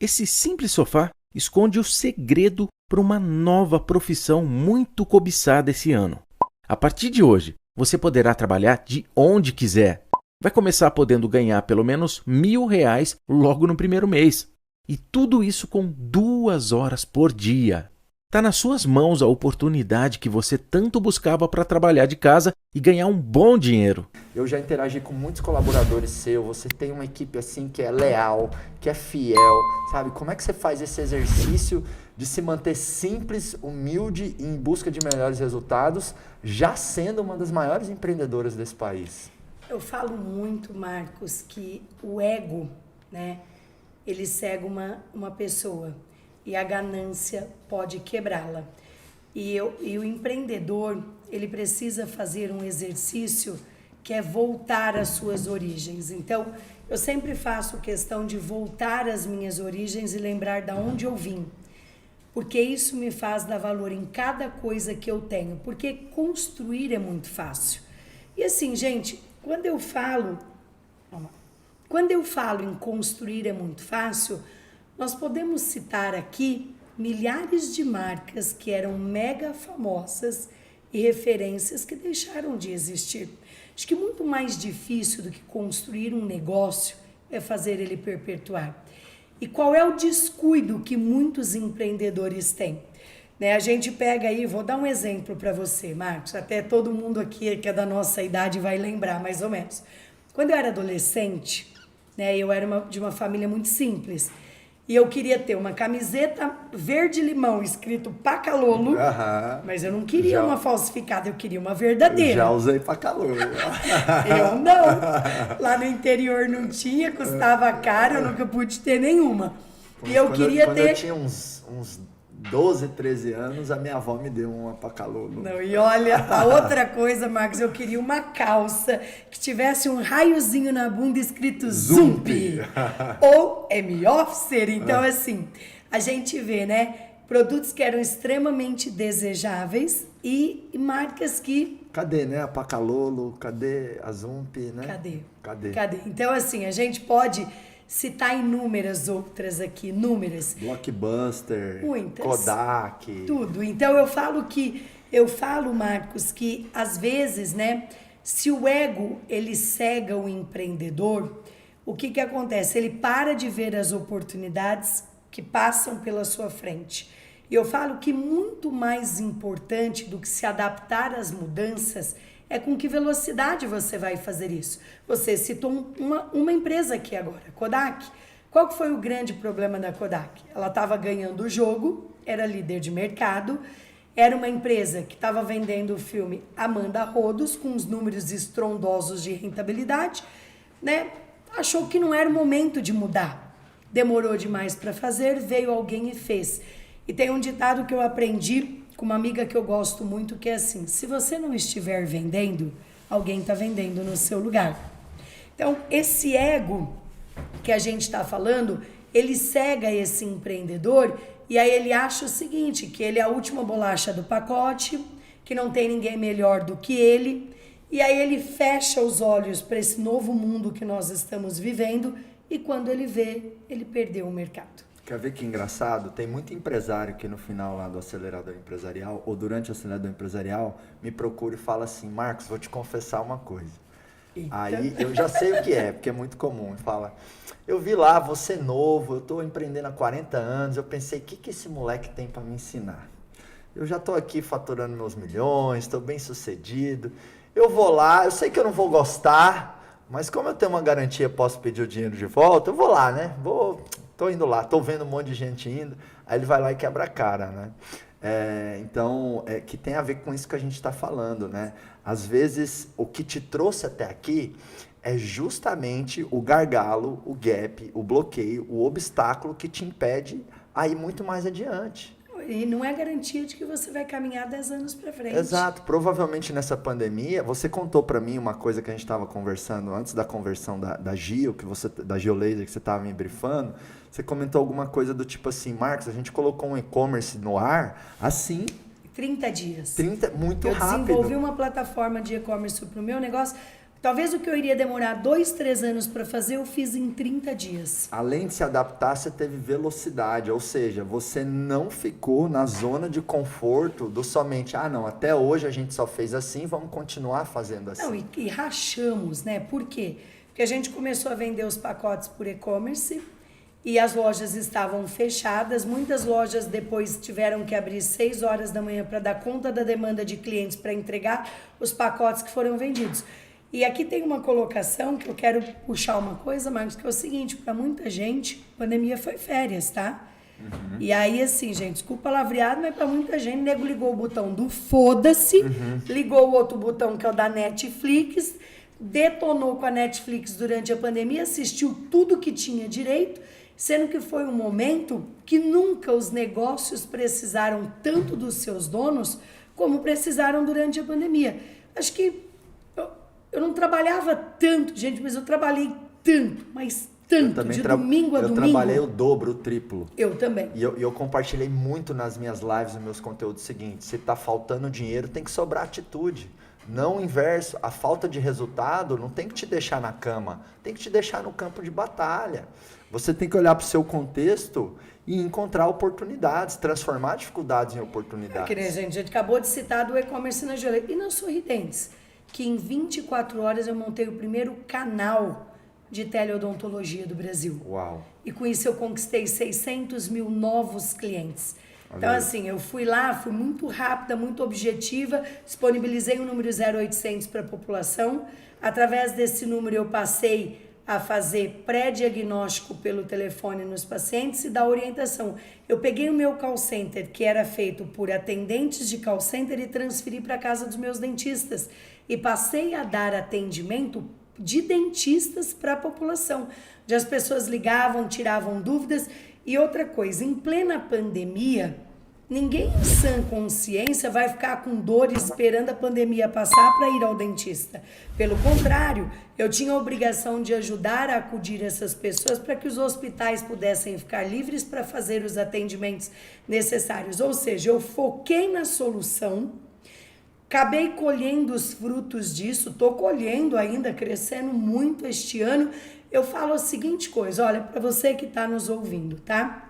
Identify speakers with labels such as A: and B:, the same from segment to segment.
A: Esse simples sofá esconde o segredo para uma nova profissão muito cobiçada esse ano. A partir de hoje, você poderá trabalhar de onde quiser. Vai começar podendo ganhar pelo menos R$ 1.000 logo no primeiro mês. E tudo isso com 2 horas por dia. Está nas suas mãos a oportunidade que você tanto buscava para trabalhar de casa e ganhar um bom dinheiro.
B: Eu já interagi com muitos colaboradores seus, você tem uma equipe assim que é leal, que é fiel, sabe? Como é que você faz esse exercício de se manter simples, humilde e em busca de melhores resultados, já sendo uma das maiores empreendedoras desse país?
C: Eu falo muito, Marcos, que o ego, né, ele cega uma pessoa e a ganância pode quebrá-la. E o empreendedor, ele precisa fazer um exercício que é voltar às suas origens. Então, eu sempre faço questão de voltar às minhas origens e lembrar de onde eu vim. Porque isso me faz dar valor em cada coisa que eu tenho. Porque construir é muito fácil. E assim, gente, quando eu falo em construir é muito fácil, nós podemos citar aqui milhares de marcas que eram mega famosas e referências que deixaram de existir. Acho que muito mais difícil do que construir um negócio é fazer ele perpetuar. E qual é o descuido que muitos empreendedores têm? A gente pega aí, vou dar um exemplo para você, Marcos, até todo mundo aqui que é da nossa idade vai lembrar mais ou menos. Quando eu era adolescente, eu era de uma família muito simples. E eu queria ter uma camiseta verde-limão escrito Pacalolo, mas eu não queria uma falsificada, eu queria uma verdadeira.
B: Já usei Pacalolo.
C: Eu não. Lá no interior não tinha, custava caro, eu nunca pude ter nenhuma. E eu queria ter...
B: Quando eu tinha uns 12, 13 anos, a minha avó me deu uma Pacalolo.
C: Não, e olha, a outra coisa, Marcos, eu queria uma calça que tivesse um raiozinho na bunda escrito Zump ou M-Officer. Então, assim, a gente vê, produtos que eram extremamente desejáveis e marcas que...
B: Cadê, a Pacalolo? Cadê a Zump, né?
C: Cadê? Então, assim, a gente pode... citar inúmeras outras aqui, inúmeras.
B: Blockbuster,
C: muitas.
B: Kodak.
C: Tudo. Então eu falo, Marcos, que às vezes, se o ego ele cega o empreendedor, o que acontece? Ele para de ver as oportunidades que passam pela sua frente. E eu falo que muito mais importante do que se adaptar às mudanças é com que velocidade você vai fazer isso. Você citou uma empresa aqui agora, Kodak. Qual que foi o grande problema da Kodak? Ela estava ganhando o jogo, era líder de mercado, era uma empresa que estava vendendo o filme Amanda Rodos, com os números estrondosos de rentabilidade, achou que não era o momento de mudar. Demorou demais para fazer, veio alguém e fez. E tem um ditado que eu aprendi com uma amiga que eu gosto muito, que é assim: se você não estiver vendendo, alguém está vendendo no seu lugar. Então, esse ego que a gente está falando, ele cega esse empreendedor e aí ele acha o seguinte, que ele é a última bolacha do pacote, que não tem ninguém melhor do que ele, e aí ele fecha os olhos para esse novo mundo que nós estamos vivendo e quando ele vê, ele perdeu o mercado.
B: Quer ver que engraçado? Tem muito empresário que no final lá do acelerador empresarial, ou durante o acelerador empresarial, me procura e fala assim: Marcos, vou te confessar uma coisa. Eita. Aí eu já sei o que é, porque é muito comum. Fala: eu vi lá, você novo, eu estou empreendendo há 40 anos, eu pensei, o que esse moleque tem para me ensinar? Eu já estou aqui faturando meus milhões, estou bem sucedido, eu vou lá, eu sei que eu não vou gostar, mas como eu tenho uma garantia, posso pedir o dinheiro de volta, eu vou lá, Tô indo lá, tô vendo um monte de gente indo, aí ele vai lá e quebra a cara, Então, que tem a ver com isso que a gente está falando, Às vezes, o que te trouxe até aqui é justamente o gargalo, o gap, o bloqueio, o obstáculo que te impede a ir muito mais adiante.
C: E não é garantia de que você vai caminhar 10 anos para frente.
B: Exato. Provavelmente nessa pandemia, você contou para mim uma coisa que a gente estava conversando antes da conversão da Gio, da Geolaser, que você estava me brifando. Você comentou alguma coisa do tipo assim: Marcos, a gente colocou um e-commerce no ar assim...
C: 30 dias.
B: Muito
C: rápido. Eu
B: rápido.
C: desenvolvi uma plataforma de e-commerce para o meu negócio. Talvez o que eu iria demorar 2, 3 anos para fazer, eu fiz em 30 dias.
B: Além de se adaptar, você teve velocidade, ou seja, você não ficou na zona de conforto do somente, não, até hoje a gente só fez assim, vamos continuar fazendo assim.
C: Não, e rachamos, né? Por quê? Porque a gente começou a vender os pacotes por e-commerce e as lojas estavam fechadas. Muitas lojas depois tiveram que abrir 6 horas da manhã para dar conta da demanda de clientes para entregar os pacotes que foram vendidos. E aqui tem uma colocação que eu quero puxar uma coisa, Marcos, que é o seguinte, para muita gente, pandemia foi férias, tá? Uhum. E aí, assim, gente, desculpa o palavreado, mas para muita gente, o nego ligou o botão do foda-se, ligou o outro botão que é o da Netflix, detonou com a Netflix durante a pandemia, assistiu tudo que tinha direito, sendo que foi um momento que nunca os negócios precisaram tanto dos seus donos como precisaram durante a pandemia. Acho que eu não trabalhava tanto, gente, mas eu trabalhei tanto, mas tanto, de domingo a domingo.
B: Eu trabalhei o dobro, o triplo.
C: Eu também.
B: E eu compartilhei muito nas minhas lives, nos meus conteúdos o seguinte, se tá faltando dinheiro, tem que sobrar atitude. Não o inverso, a falta de resultado não tem que te deixar na cama, tem que te deixar no campo de batalha. Você tem que olhar para o seu contexto e encontrar oportunidades, transformar dificuldades em oportunidades.
C: Que nem a gente acabou de citar do e-commerce na Joelha. E na Sorridentes, que em 24 horas eu montei o primeiro canal de teleodontologia do Brasil.
B: Uau!
C: E com isso eu conquistei 600 mil novos clientes. Então, assim, eu fui lá, fui muito rápida, muito objetiva, disponibilizei o número 0800 para a população. Através desse número eu passei a fazer pré-diagnóstico pelo telefone nos pacientes e dar orientação. Eu peguei o meu call center, que era feito por atendentes de call center, e transferi para a casa dos meus dentistas. E passei a dar atendimento de dentistas para a população, onde as pessoas ligavam, tiravam dúvidas. E outra coisa, em plena pandemia, ninguém em sã consciência vai ficar com dor esperando a pandemia passar para ir ao dentista. Pelo contrário, eu tinha a obrigação de ajudar a acudir essas pessoas para que os hospitais pudessem ficar livres para fazer os atendimentos necessários. Ou seja, eu foquei na solução, acabei colhendo os frutos disso, estou colhendo ainda, crescendo muito este ano. Eu falo a seguinte coisa, olha, para você que está nos ouvindo, tá?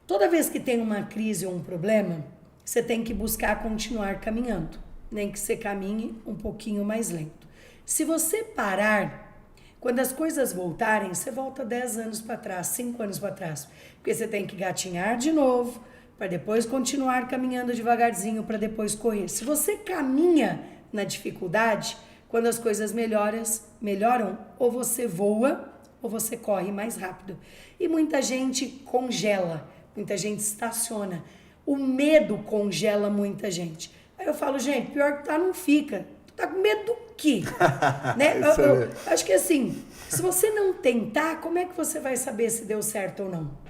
C: Toda vez que tem uma crise ou um problema, você tem que buscar continuar caminhando, nem que você caminhe um pouquinho mais lento. Se você parar, quando as coisas voltarem, você volta 10 anos para trás, 5 anos para trás, porque você tem que gatinhar de novo, para depois continuar caminhando devagarzinho, para depois correr. Se você caminha na dificuldade, quando as coisas melhoram, ou você voa, ou você corre mais rápido. E muita gente congela, muita gente estaciona. O medo congela muita gente. Aí eu falo, gente, pior que tá, não fica. Tu tá com medo do quê? Né? Eu acho que assim, se você não tentar, como é que você vai saber se deu certo ou não?